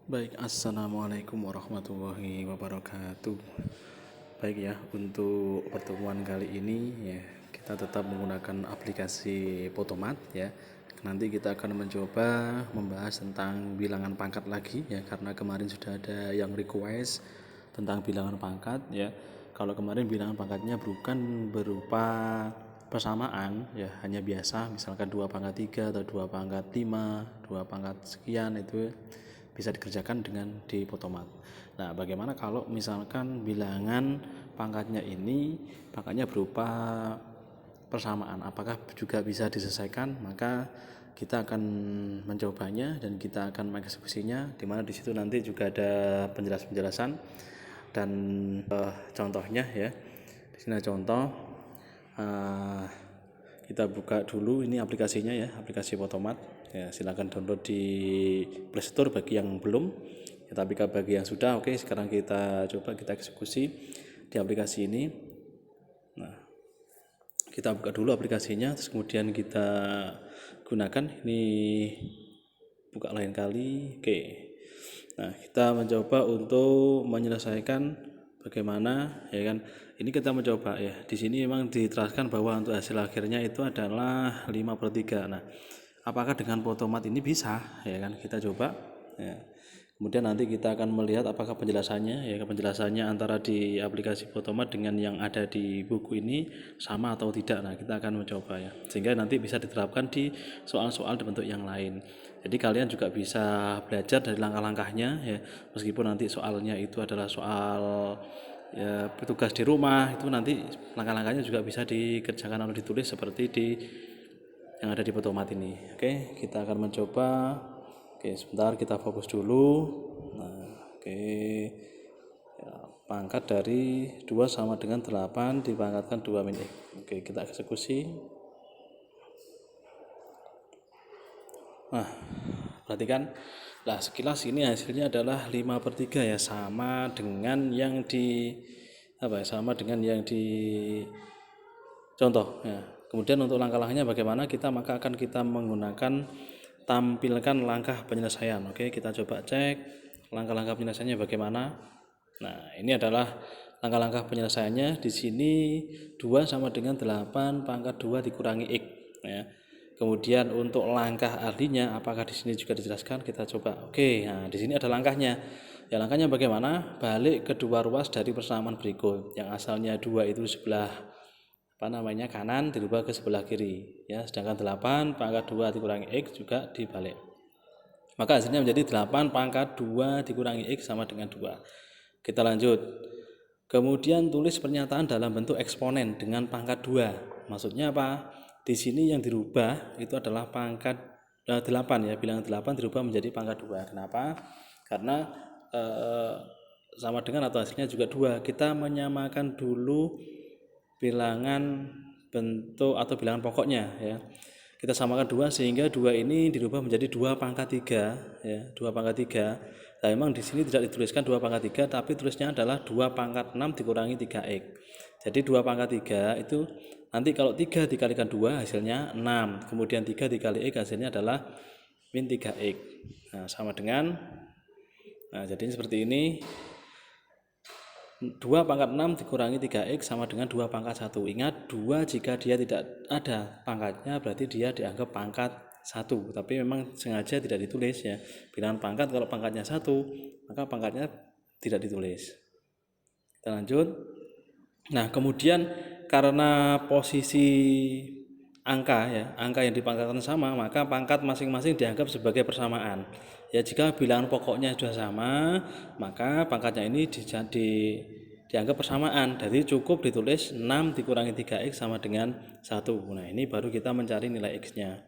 Baik, assalamualaikum warahmatullahi wabarakatuh. Baik ya, untuk pertemuan kali ini ya kita tetap menggunakan aplikasi Potomat ya. Nanti kita akan mencoba membahas tentang bilangan pangkat lagi ya, karena kemarin sudah ada yang request tentang bilangan pangkat ya. Kalau kemarin bilangan pangkatnya bukan berupa persamaan ya, hanya biasa, misalkan 2 pangkat 3 atau 2 pangkat 5, 2 pangkat sekian, itu bisa dikerjakan dengan di Potomat. Nah, bagaimana kalau misalkan bilangan pangkatnya ini pangkatnya berupa persamaan, apakah juga bisa diselesaikan? Maka kita akan mencobanya dan kita akan mengeksekusinya, di mana di situ nanti juga ada penjelasan-penjelasan dan contohnya ya. Di sini ada contoh. Kita buka dulu ini aplikasinya ya, aplikasi Potomat ya, silakan download di Play Store bagi yang belum ya, tapi bagi yang sudah oke. Sekarang kita coba kita eksekusi di aplikasi ini. Nah, kita buka dulu aplikasinya, terus kemudian kita gunakan ini, buka lain kali. Oke, nah kita mencoba untuk menyelesaikan bagaimana ya kan. Ini kita mencoba ya, di sini memang diteraskan bahwa untuk hasil akhirnya itu adalah 5/3. Nah, apakah dengan Potomat ini bisa ya kan, kita coba ya. Kemudian nanti kita akan melihat apakah penjelasannya ya, penjelasannya antara di aplikasi Potomat dengan yang ada di buku ini sama atau tidak. Nah, kita akan mencoba ya, sehingga nanti bisa diterapkan di soal-soal bentuk yang lain. Jadi kalian juga bisa belajar dari langkah-langkahnya ya, meskipun nanti soalnya itu adalah soal ya tugas di rumah, itu nanti langkah-langkahnya juga bisa dikerjakan atau ditulis seperti di yang ada di Potomat ini. Oke, kita akan mencoba. Oke, sebentar kita fokus dulu. Nah, oke. Ya, pangkat dari 2 sama dengan 8 dipangkatkan 2 min X. Oke, kita eksekusi. Nah, perhatikan. Nah, sekilas ini hasilnya adalah 5/3 ya, sama dengan yang di sama dengan yang di contoh ya. Kemudian untuk langkah-langkahnya bagaimana, maka akan kita menggunakan tampilkan langkah penyelesaian. Oke, kita coba cek langkah-langkah penyelesaiannya bagaimana. Nah, ini adalah langkah-langkah penyelesaiannya. Di sini 2 sama dengan 8 pangkat 2 dikurangi X ya. Kemudian untuk langkah artinya apakah di sini juga dijelaskan? Kita coba. Oke, nah di sini ada langkahnya. Ya, langkahnya bagaimana? Balik kedua ruas dari persamaan berikut. Yang asalnya 2 itu sebelah kanan dirubah ke sebelah kiri ya, sedangkan 8 pangkat 2 dikurangi X juga dibalik, maka hasilnya menjadi 8 pangkat 2 dikurangi X sama dengan 2. Kita lanjut. Kemudian tulis pernyataan dalam bentuk eksponen dengan pangkat 2. Maksudnya apa? Di sini yang dirubah itu adalah pangkat 8 ya, bilangan 8 dirubah menjadi pangkat 2. Kenapa? Karena sama dengan atau hasilnya juga 2. Kita menyamakan dulu bilangan bentuk atau bilangan pokoknya ya. Kita samakan 2 sehingga 2 ini dirubah menjadi 2 pangkat 3 ya, 2 pangkat 3. Nah, memang di sini tidak dituliskan 2 pangkat 3, tapi tulisnya adalah 2 pangkat 6 dikurangi 3x. Jadi 2 pangkat 3 itu nanti kalau 3 dikalikan 2 hasilnya 6, kemudian 3 dikali x hasilnya adalah min 3x. Nah, sama dengan, nah jadi seperti ini. 2 pangkat 6 dikurangi 3x sama dengan 2 pangkat 1. Ingat, 2 jika dia tidak ada pangkatnya berarti dia dianggap pangkat 1. Tapi memang sengaja tidak ditulis ya. Bilangan pangkat kalau pangkatnya 1, maka pangkatnya tidak ditulis. Kita lanjut. Nah, kemudian karena posisi angka ya, angka yang dipangkatkan sama, maka pangkat masing-masing dianggap sebagai persamaan. Ya, jika bilangan pokoknya sudah sama, maka pangkatnya ini dianggap persamaan. Jadi cukup ditulis 6 dikurangi 3x sama dengan 1. Nah, ini baru kita mencari nilai x-nya.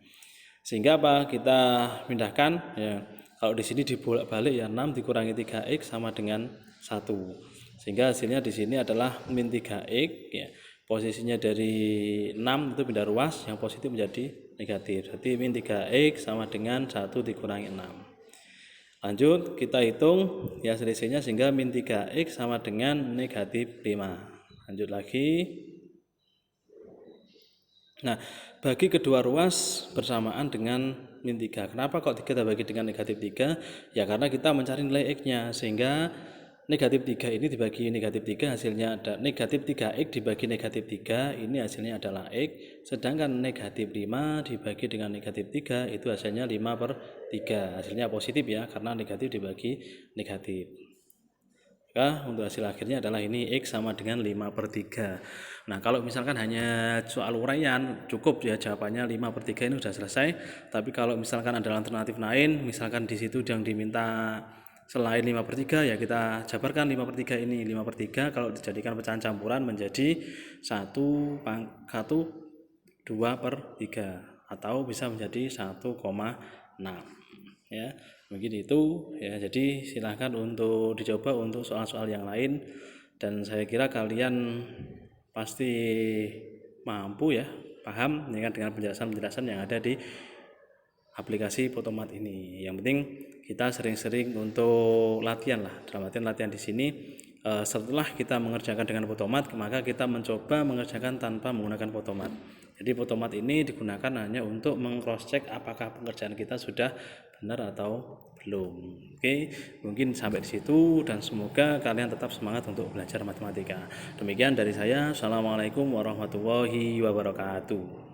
Sehingga apa? Kita pindahkan ya. Kalau di sini dibolak-balik ya, 6 dikurangi 3x sama dengan 1. Sehingga hasilnya di sini adalah min 3x ya. Posisinya dari 6 itu pindah ruas, yang positif menjadi negatif. Jadi min 3x sama dengan 1 dikurangi 6. Lanjut, kita hitung ya selisihnya sehingga min 3x sama dengan negatif 5. Lanjut lagi. Nah, bagi kedua ruas bersamaan dengan min 3. Kenapa kok kita bagi dengan negatif 3? Ya karena kita mencari nilai X-nya, sehingga negatif 3 ini dibagi negatif 3 hasilnya ada negatif 3X dibagi negatif 3, ini hasilnya adalah X. Sedangkan negatif 5 dibagi dengan negatif 3 itu hasilnya 5/3, hasilnya positif ya, karena negatif dibagi negatif. Maka untuk hasil akhirnya adalah ini X sama dengan 5/3. Nah kalau misalkan hanya soal uraian cukup ya, jawabannya 5/3 ini sudah selesai. Tapi kalau misalkan ada alternatif lain, misalkan di situ yang diminta selain 5/3, ya kita jabarkan 5/3 ini. 5/3 kalau dijadikan pecahan campuran menjadi 2/3 atau bisa menjadi 1,6 ya. Mungkin itu ya, jadi silahkan untuk dicoba untuk soal-soal yang lain, dan saya kira kalian pasti mampu ya, paham ya kan, dengan penjelasan-penjelasan yang ada di aplikasi Photomat ini. Yang penting kita sering-sering untuk latihan lah, dalam artian latihan di sini setelah kita mengerjakan dengan Photomat, maka kita mencoba mengerjakan tanpa menggunakan Photomat. Jadi Photomat ini digunakan hanya untuk meng-cross check apakah pekerjaan kita sudah benar atau belum. Oke, mungkin sampai di situ, dan semoga kalian tetap semangat untuk belajar matematika. Demikian dari saya. Assalamualaikum warahmatullahi wabarakatuh.